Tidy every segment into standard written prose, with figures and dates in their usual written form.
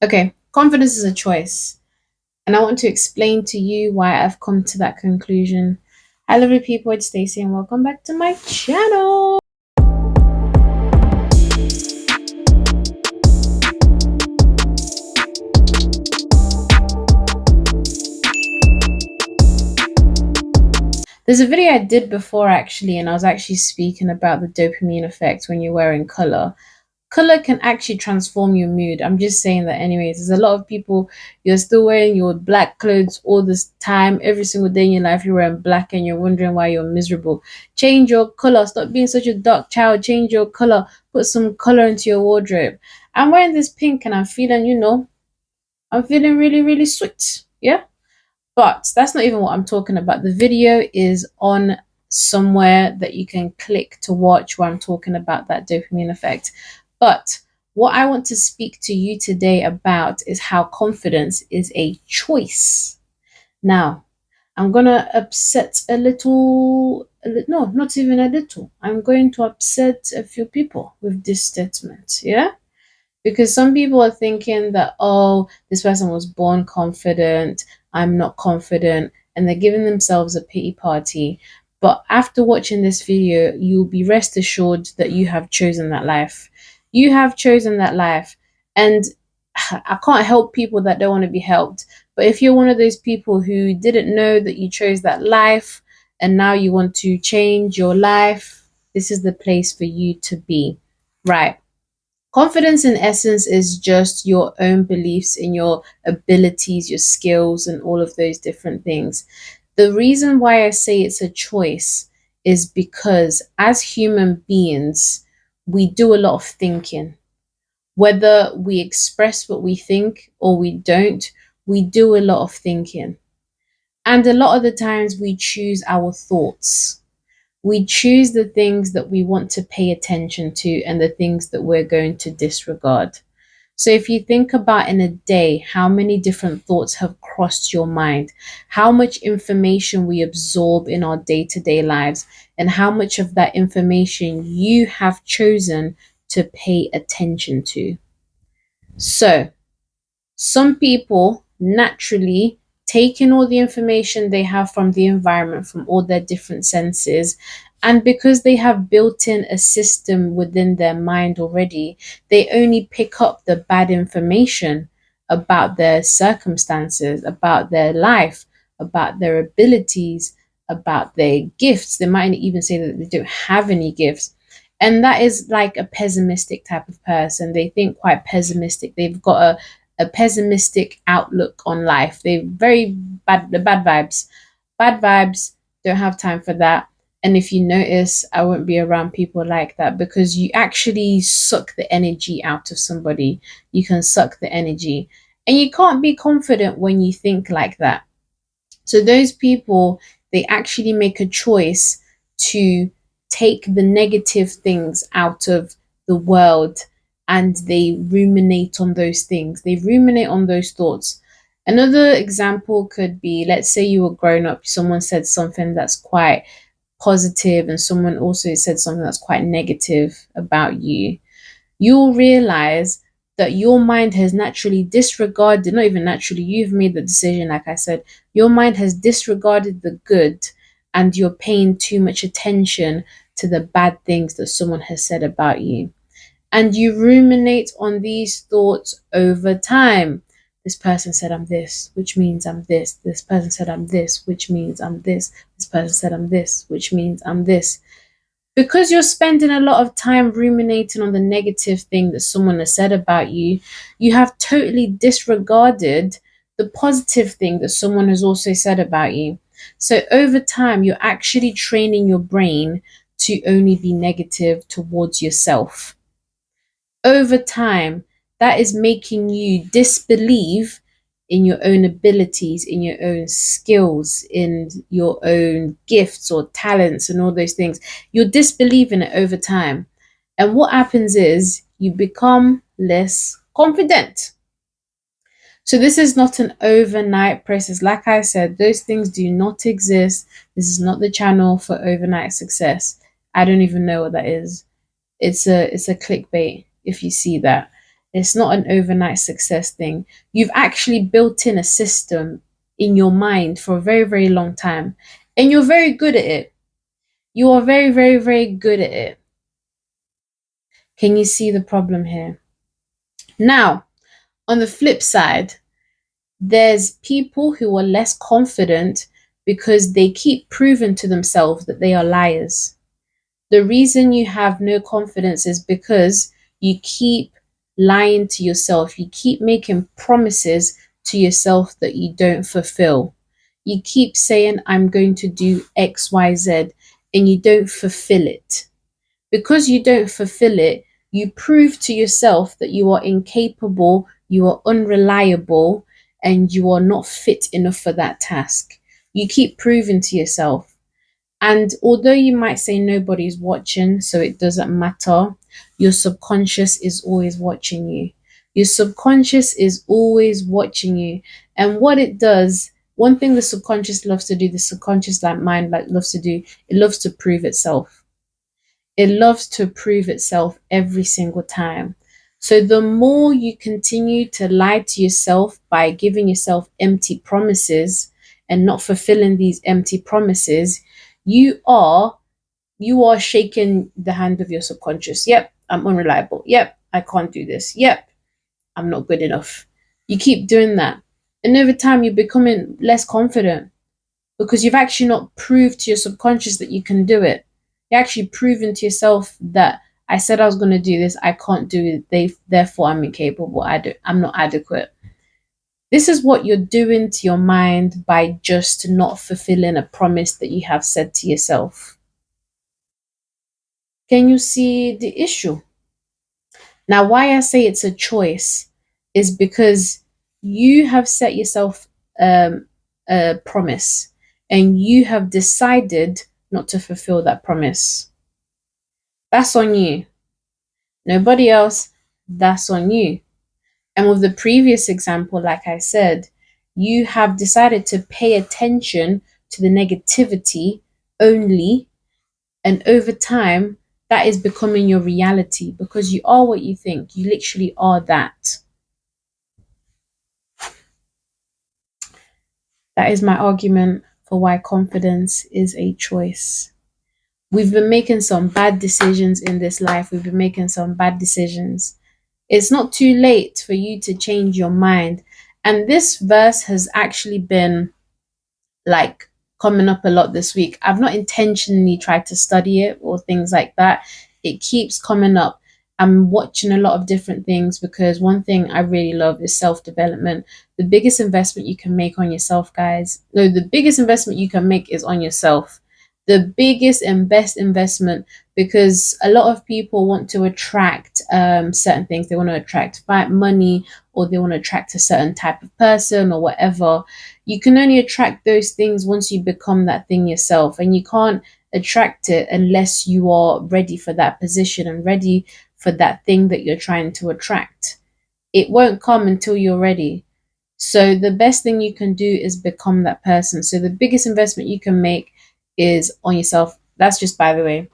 Okay, confidence is a choice. And I want to explain to you why I've come to that conclusion. Hi, lovely people, it's Stacey, and welcome back to my channel. There's a video I did before actually, and I was actually speaking about the dopamine effect when you're wearing color. Color can actually transform your mood. I'm just saying that, anyways. There's a lot of people, you're still wearing your black clothes all this time, every single day in your life, you're wearing black and you're wondering why you're miserable. Change your color. Stop being such a dark child. Change your color. Put some color into your wardrobe. I'm wearing this pink and I'm feeling, I'm feeling really, really sweet. Yeah. But that's not even what I'm talking about. The video is on somewhere that you can click to watch where I'm talking about that dopamine effect. But what I want to speak to you today about is how confidence is a choice. Now, I'm going to upset no, not even a little. I'm going to upset a few people with this statement. Yeah? Because some people are thinking that, oh, this person was born confident, I'm not confident, and they're giving themselves a pity party. But after watching this video, you'll be rest assured that you have chosen that life. You have chosen that life. And I can't help people that don't want to be helped. But if you're one of those people who didn't know that you chose that life and now you want to change your life, this is the place for you to be. Right. Confidence, in essence, is just your own beliefs in your abilities, your skills, and all of those different things. The reason why I say it's a choice is because as human beings, we do a lot of thinking. Whether we express what we think or we don't, we do a lot of thinking. And a lot of the times we choose our thoughts. We choose the things that we want to pay attention to and the things that we're going to disregard. So if you think about in a day, how many different thoughts have crossed your mind, how much information we absorb in our day-to-day lives, and how much of that information you have chosen to pay attention to. So some people naturally take in all the information they have from the environment, from all their different senses. And because they have built in a system within their mind already, they only pick up the bad information about their circumstances, about their life, about their abilities, about their gifts. They might even say that they don't have any gifts. And that is like a pessimistic type of person. They think quite pessimistic. They've got a pessimistic outlook on life. They very bad, the bad vibes. Bad vibes, don't have time for that. And if you notice, I won't be around people like that because you actually suck the energy out of somebody. You can suck the energy. And you can't be confident when you think like that. So those people, they actually make a choice to take the negative things out of the world and they ruminate on those things. They ruminate on those thoughts. Another example could be, let's say you were growing up, someone said something that's quite positive and someone also said something that's quite negative about you. You'll realize that your mind has naturally disregarded, not even naturally, you've made the decision, like I said, your mind has disregarded the good and you're paying too much attention to the bad things that someone has said about you. And you ruminate on these thoughts over time. This person said I'm this, which means I'm this. This person said I'm this, which means I'm this. This person said I'm this, which means I'm this. Because you're spending a lot of time ruminating on the negative thing that someone has said about you, you have totally disregarded the positive thing that someone has also said about you. So over time, you're actually training your brain to only be negative towards yourself. Over time, that is making you disbelieve in your own abilities, in your own skills, in your own gifts or talents and all those things. You're disbelieving it over time. And what happens is you become less confident. So this is not an overnight process. Like I said, those things do not exist. This is not the channel for overnight success. I don't even know what that is. It's a clickbait if you see that. It's not an overnight success thing. You've actually built in a system in your mind for a very, very long time, and you're very good at it. You are very, very, very good at it. Can you see the problem here? Now, on the flip side, there's people who are less confident because they keep proving to themselves that they are liars. The reason you have no confidence is because you keep lying to yourself. You keep making promises to yourself that you don't fulfill. You keep saying, I'm going to do X, Y, Z, and you don't fulfill it. Because you don't fulfill it, you prove to yourself that you are incapable, you are unreliable, and you are not fit enough for that task. You keep proving to yourself. And although you might say nobody's watching, so it doesn't matter, your subconscious is always watching you. Your subconscious is always watching you. And what it does, one thing the subconscious loves to do, the subconscious like mind like loves to do, it loves to prove itself. It loves to prove itself every single time. So the more you continue to lie to yourself by giving yourself empty promises and not fulfilling these empty promises, you are you are shaking the hand of your subconscious. Yep, I'm unreliable. Yep, I can't do this. Yep, I'm not good enough. You keep doing that. And over time you're becoming less confident because you've actually not proved to your subconscious that you can do it. You're actually proving to yourself that I said I was going to do this, I can't do it. Therefore, I'm incapable. I'm not adequate. This is what you're doing to your mind by just not fulfilling a promise that you have said to yourself. Can you see the issue? Now, why I say it's a choice is because you have set yourself a promise and you have decided not to fulfill that promise. That's on you. Nobody else, that's on you. And with the previous example, like I said, you have decided to pay attention to the negativity only. And over time, that is becoming your reality because you are what you think. You literally are that. That is my argument for why confidence is a choice. We've been making some bad decisions in this life. We've been making some bad decisions. It's not too late for you to change your mind. And this verse has actually been like coming up a lot this week. I've not intentionally tried to study it or things like that. It keeps coming up. I'm watching a lot of different things because one thing I really love is self development. The biggest investment you can make on yourself, guys. No, the biggest investment you can make is on yourself. The biggest and best investment because a lot of people want to attract certain things. They want to attract money or they want to attract a certain type of person or whatever. You can only attract those things once you become that thing yourself, and you can't attract it unless you are ready for that position and ready for that thing that you're trying to attract. It won't come until you're ready. So the best thing you can do is become that person. So the biggest investment you can make is on yourself. That's just by the way.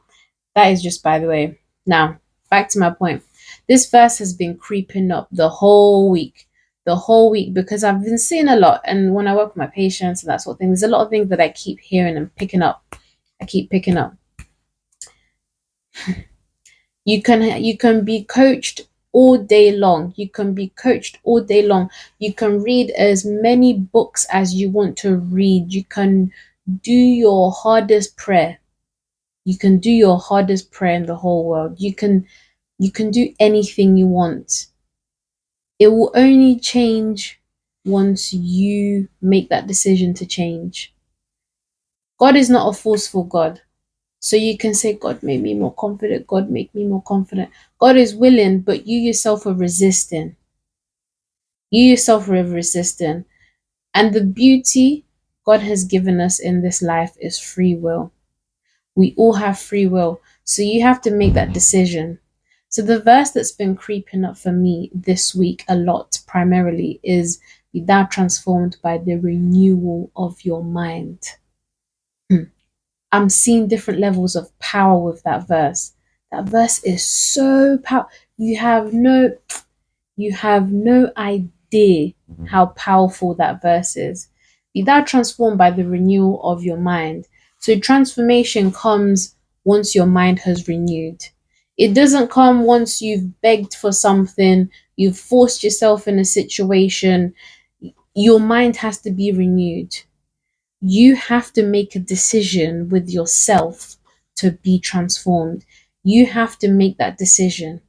That is just by the way. Now, back to my point. This verse has been creeping up the whole week. The whole week because I've been seeing a lot. And when I work with my patients and that sort of thing, there's a lot of things that I keep hearing and picking up. I keep picking up. You can be coached all day long. You can be coached all day long. You can read as many books as you want to read. You can do your hardest prayer. You can do your hardest prayer in the whole world. You can do anything you want. It will only change once you make that decision to change. God is not a forceful God. So you can say, God, make me more confident. God, make me more confident. God is willing, but you yourself are resisting. You yourself are resisting. And the beauty God has given us in this life is free will. We all have free will. So you have to make that decision. So the verse that's been creeping up for me this week a lot primarily is be thou transformed by the renewal of your mind. I'm seeing different levels of power with that verse. That verse is so powerful. You have no You have no idea how powerful that verse is. Be thou transformed by the renewal of your mind. So transformation comes once your mind has renewed. It doesn't come once you've begged for something, you've forced yourself in a situation. Your mind has to be renewed. You have to make a decision with yourself to be transformed. You have to make that decision.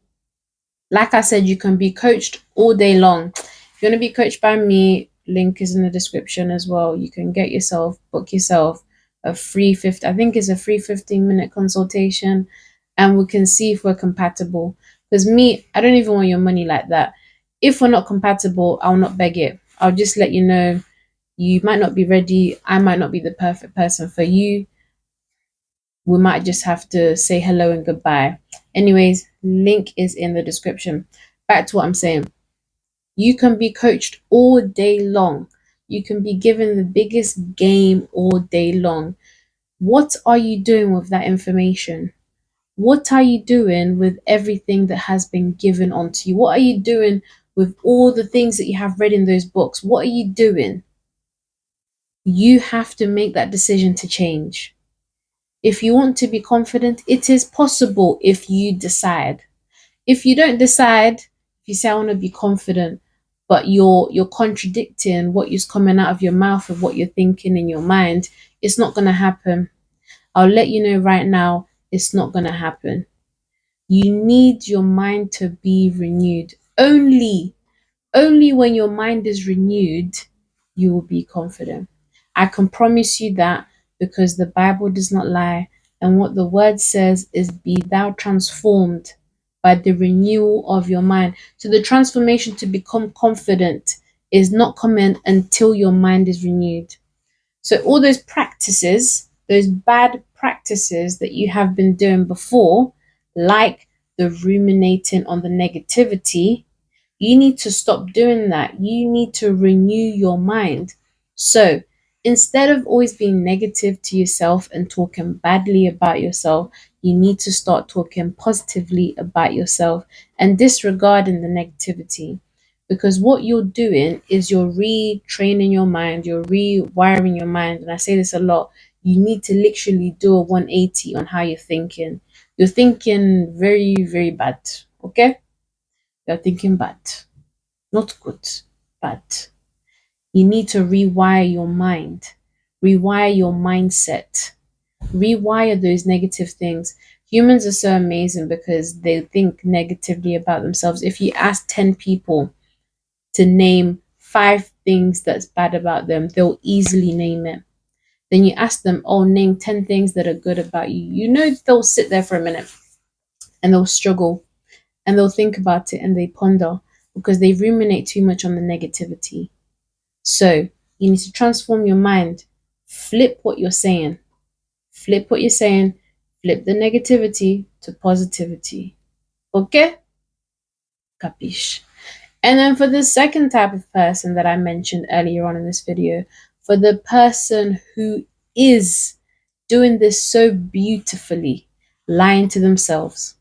Like I said, you can be coached all day long. If you want to be coached by me, link is in the description as well. You can book yourself a free 50, I think it's a free 15-minute consultation, and we can see if we're compatible. Because me, I don't even want your money like that. If we're not compatible, I'll not beg it. I'll just let you know you might not be ready. I might not be the perfect person for you. We might just have to say hello and goodbye. Anyways, link is in the description. Back to what I'm saying. You can be coached all day long. You can be given the biggest game all day long. What are you doing with that information? What are you doing with everything that has been given onto you? What are you doing with all the things that you have read in those books? What are you doing? You have to make that decision to change. If you want to be confident, it is possible if you decide. If you don't decide, if you say I want to be confident, but you're contradicting what is coming out of your mouth of what you're thinking in your mind, it's not gonna happen. I'll let you know right now, it's not gonna happen. You need your mind to be renewed. Only when your mind is renewed, you will be confident. I can promise you that because the Bible does not lie. And what the word says is, be thou transformed by the renewal of your mind. So the transformation to become confident is not coming until your mind is renewed. So all those practices, those bad practices that you have been doing before, like the ruminating on the negativity, you need to stop doing that. You need to renew your mind. So instead of always being negative to yourself and talking badly about yourself, you need to start talking positively about yourself and disregarding the negativity. Because what you're doing is you're retraining your mind, you're rewiring your mind. And I say this a lot, you need to literally do a 180 on how you're thinking. You're thinking very, very bad. Okay? You're thinking bad. Not good, bad. You need to rewire your mind, rewire your mindset, rewire those negative things. Humans are so amazing because they think negatively about themselves. If you ask 10 people to name 5 things that's bad about them, they'll easily name it. Then you ask them, oh, name 10 things that are good about you. You know, they'll sit there for a minute and they'll struggle and they'll think about it and they ponder because they ruminate too much on the negativity. So you need to transform your mind. Flip what you're saying. Flip what you're saying. Flip the negativity to positivity. Okay? Capiche? And then for the second type of person that I mentioned earlier on in this video, for the person who is doing this so beautifully, lying to themselves,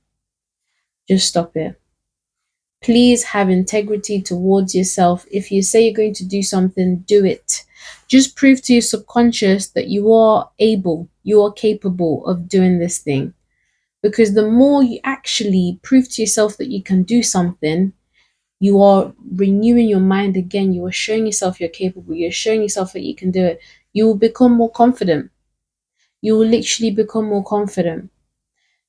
just stop it. Please have integrity towards yourself. If you say you're going to do something, do it. Just prove to your subconscious that you are able, you are capable of doing this thing. Because the more you actually prove to yourself that you can do something, you are renewing your mind again. You are showing yourself you're capable. You're showing yourself that you can do it. You will become more confident. You will literally become more confident.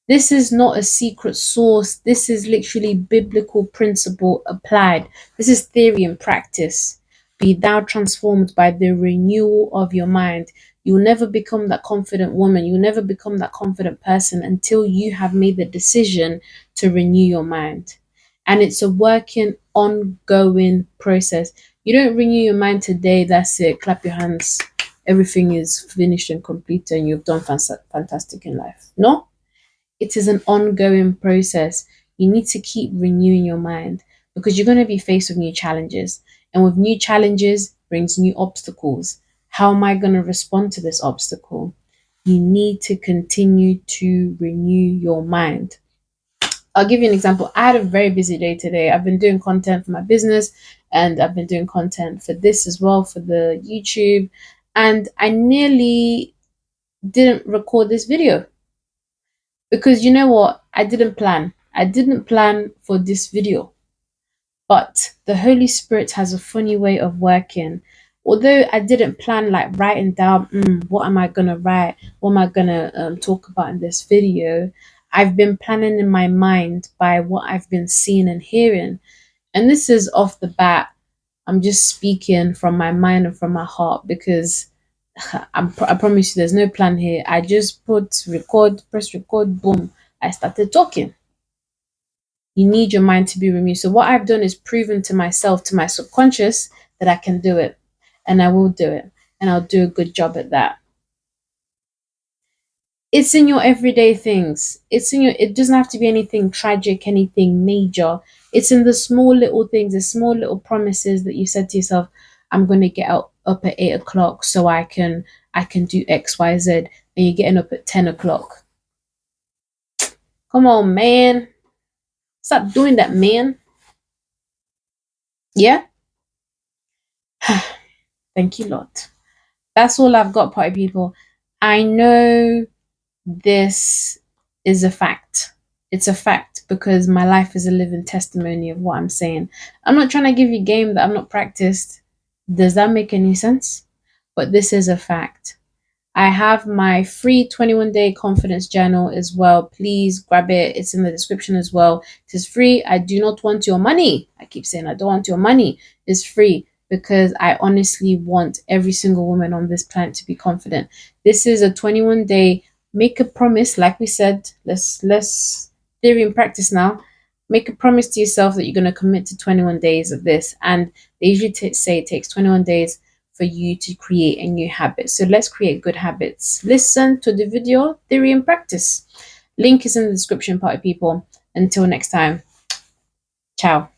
This is not a secret source. This is literally biblical principle applied. This is theory and practice. Be thou transformed by the renewal of your mind. You will never become that confident woman. You will never become that confident person until you have made the decision to renew your mind. And it's a working, ongoing process. You don't renew your mind today, that's it. Clap your hands. Everything is finished and complete and you've done fantastic in life. No? It is an ongoing process. You need to keep renewing your mind because you're going to be faced with new challenges. And with new challenges brings new obstacles. How am I going to respond to this obstacle? You need to continue to renew your mind. I'll give you an example. I had a very busy day today. I've been doing content for my business, and I've been doing content for this as well, for the YouTube. And I nearly didn't record this video because you know what? I didn't plan. I didn't plan for this video. But the Holy Spirit has a funny way of working. Although I didn't plan like writing down, what am I gonna write? What am I gonna talk about in this video? I've been planning in my mind by what I've been seeing and hearing. And this is off the bat. I'm just speaking from my mind and from my heart because I promise you there's no plan here. I just put record, press record, boom. I started talking. You need your mind to be renewed. So what I've done is proven to myself, to my subconscious, that I can do it, and I will do it, and I'll do a good job at that. It's in your everyday things. It doesn't have to be anything tragic, anything major. It's in the small little things, the small little promises that you said to yourself, I'm gonna get up at 8 o'clock so I can do XYZ, and you're getting up at 10 o'clock. Come on, man. Stop doing that, man. Yeah? Thank you, Lord. That's all I've got, party people. I know this is a fact. It's a fact because my life is a living testimony of what I'm saying. I'm not trying to give you game that I'm not practiced. Does that make any sense? But this is a fact. I have my free 21-day confidence journal as well. Please grab it. It's in the description as well. It is free. I do not want your money. I keep saying I don't want your money. It's free because I honestly want every single woman on this planet to be confident. This is a 21-day. Make a promise, like we said. Let's theory and practice now. Make a promise to yourself that you're going to commit to 21 days of this, and they usually say it takes 21 days for you to create a new habit. So let's create good habits. Listen to the video, theory and practice. Link is in the description, party people. Until next time, ciao.